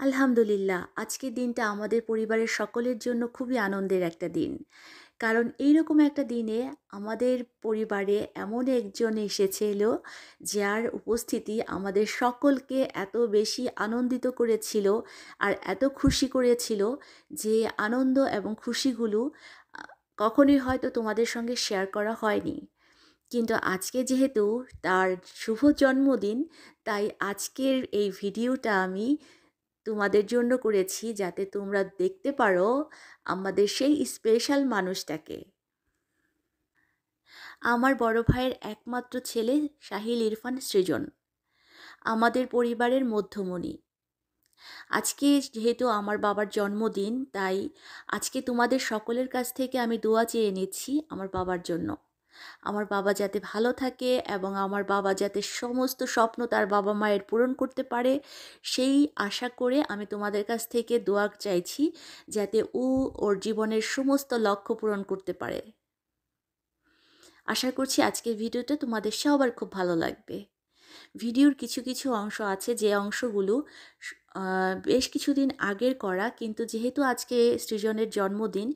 আলহামদুলিল্লাহ, আজকের দিনটা আমাদের পরিবারের সকলের জন্য খুবই আনন্দের একটা দিন। কারণ এইরকম একটা দিনে আমাদের পরিবারে এমন একজন এসেছিল, যার উপস্থিতি আমাদের সকলকে এত বেশি আনন্দিত করেছিল আর এত খুশি করেছিল যে আনন্দ এবং খুশিগুলো আ কখনোই হয়তো তোমাদের সঙ্গে শেয়ার করা হয়নি। কিন্তু আজকে যেহেতু তার শুভ জন্মদিন, তাই আজকের এই ভিডিওটা আমি তোমাদের জন্য করেছি যাতে তোমরা দেখতে পারো আমাদের সেই স্পেশাল মানুষটাকে। আমার বড় ভাইয়ের একমাত্র ছেলে সাহিল ইরফান সৃজন, আমাদের পরিবারের মধ্যমণি। আজকে যেহেতু আমার বাবার জন্মদিন, তাই আজকে তোমাদের সকলের কাছ থেকে আমি দোয়া চেয়ে নিচ্ছি আমার বাবার জন্য। আমার বাবা যাতে ভালো থাকে এবং আমার বাবা যাতে সমস্ত স্বপ্ন তার বাবা মায়ের পূরণ করতে পারে, সেই আশা করে আমি তোমাদের কাছ থেকে দোয়া চাইছি যাতে ওর জীবনের সমস্ত লক্ষ্য পূরণ করতে পারে। আশা করছি আজকের ভিডিওটা তোমাদের সবার খুব ভালো লাগবে। ভিডিওর কিছু কিছু অংশ আছে যে অংশগুলো বেশ কিছুদিন আগের করা, কিন্তু যেহেতু আজকে সৃজনের জন্মদিন,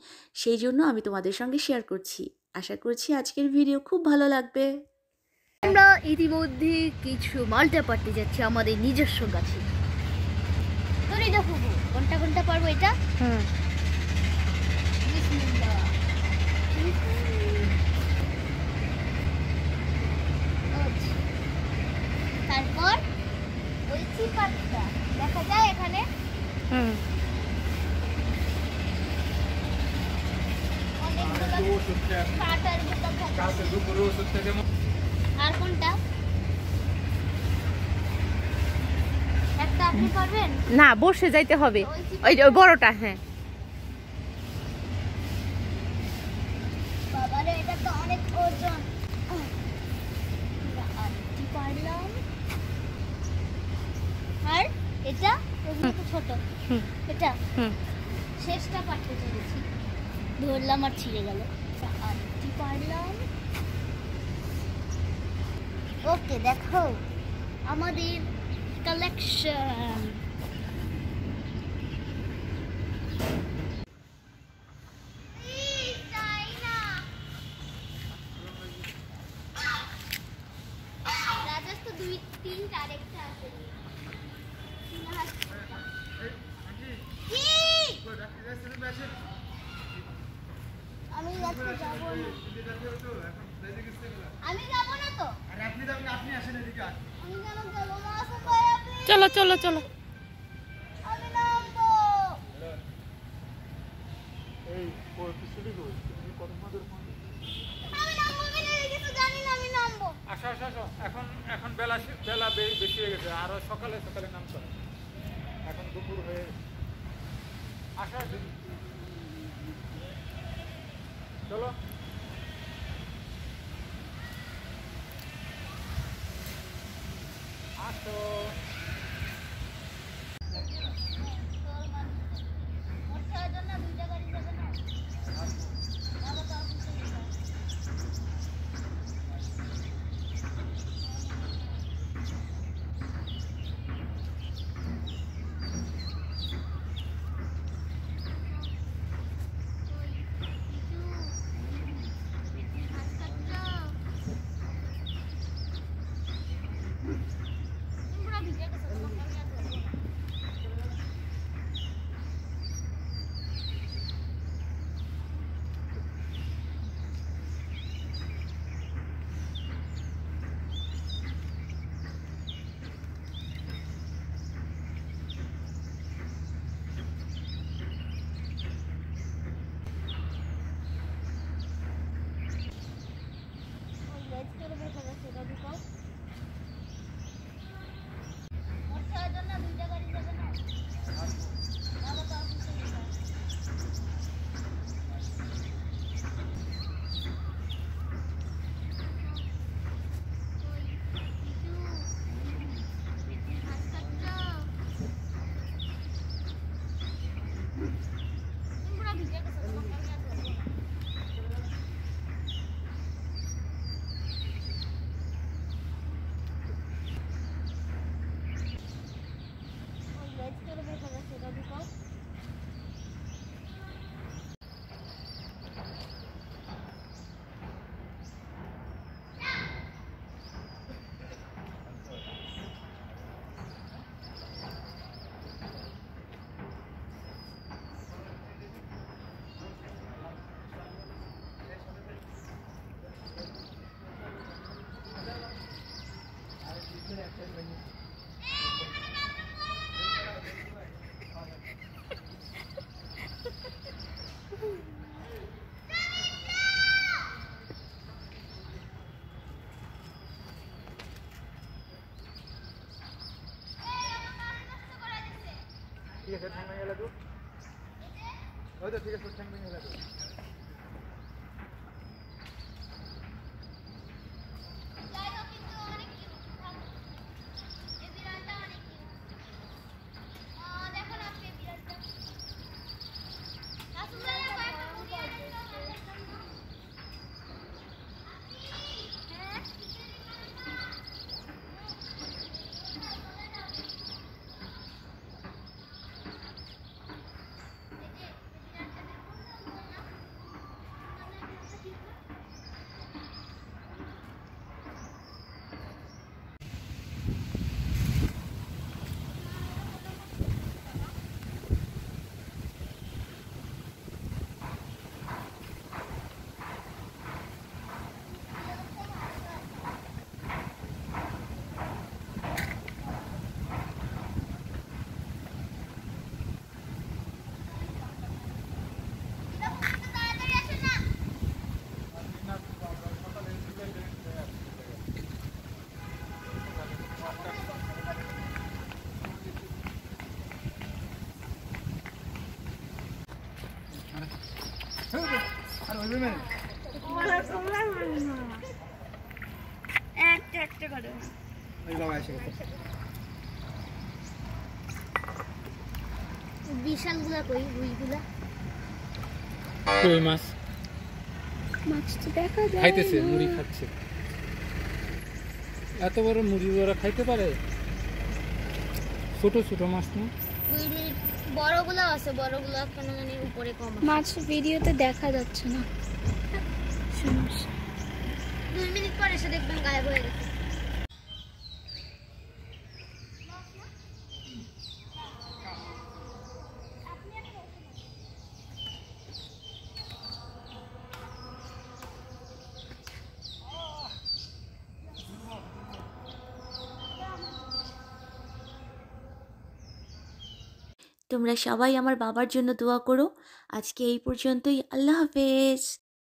সেই জন্য আমি তোমাদের সঙ্গে শেয়ার করছি। আশা করছি আজকের ভিডিও খুব ভালো লাগবে। আমরা ইতিমধ্যে কিছু মালটা পাড়তে যাচ্ছি আমাদের নিজস্ব গাছে। তোর এটা ফুবু কোনটা কোনটা পারবো এটা? বিসমিল্লাহ। আচ্ছা, তারপর ওই চিপাটা দেখা যায় এখানে। আর কোনটা একটা আপনি পারবেন না, বসে যাইতে হবে। ওই বড়টা। হ্যাঁ, বাবারে এটা তো অনেক ওজন। পারলাম। আর এটা একটু ছোট, এটা শেষটা পাঠতে চলেছি, ধরলাম আর ছিঁড়ে গেল। আরেকটি পারলাম। ওকে, দেখো আমাদের কালেকশন। রাজাস তো 2-3 আরেকটা আছে। আমি যাচ্ছি, যাবো না। আমি যাবো না তো। আরে আপনি যাবেন, আপনি আসেন এদিকে। আমি কেন যাবো না? আসুন ভাই আপনি। চলো চলো চলো। আমি নামবো। এই পিছলি কই তুমি কত মাদের ফোন? আমি নামবো, আমি কিছু জানি না, আমি নামবো। আসো আসো আসো, এখন বেলা বেশি হয়ে গেছে, আরো সকালে সকালে নামতে হবে। এখন দুপুর হয়ে আসো আসো। চলো আসো। ঠিক আছে, ঠ্যাং ভেঙে গেলে তো ওই তো ঠিক আছে, ঠ্যাং ভেঙে গেলে তো আর ওই মেয়ে ওই বাবা এসে গেছে। বিশালগুলা কই রুইগুলা? কই মাছ মাছ তো দেখা যায় খাইতেছে, মুড়ি খাচ্ছে। এত বড় মুড়ি ওরা খাইতে পারে? ছোট ছোট মাছ না? 2 মিনিট বড়গুলো আছে, বড়গুলো কেন জানি উপরে কম আছে। মাছ ভিডিওতে দেখা যাচ্ছে না। 2 মিনিট পরে এসে দেখবেন গায়েব হয়ে গেছে। তোমরা সবাই আমার বাবার জন্য দোয়া করো। আজকে এই পর্যন্তই। আল্লাহ হাফেজ।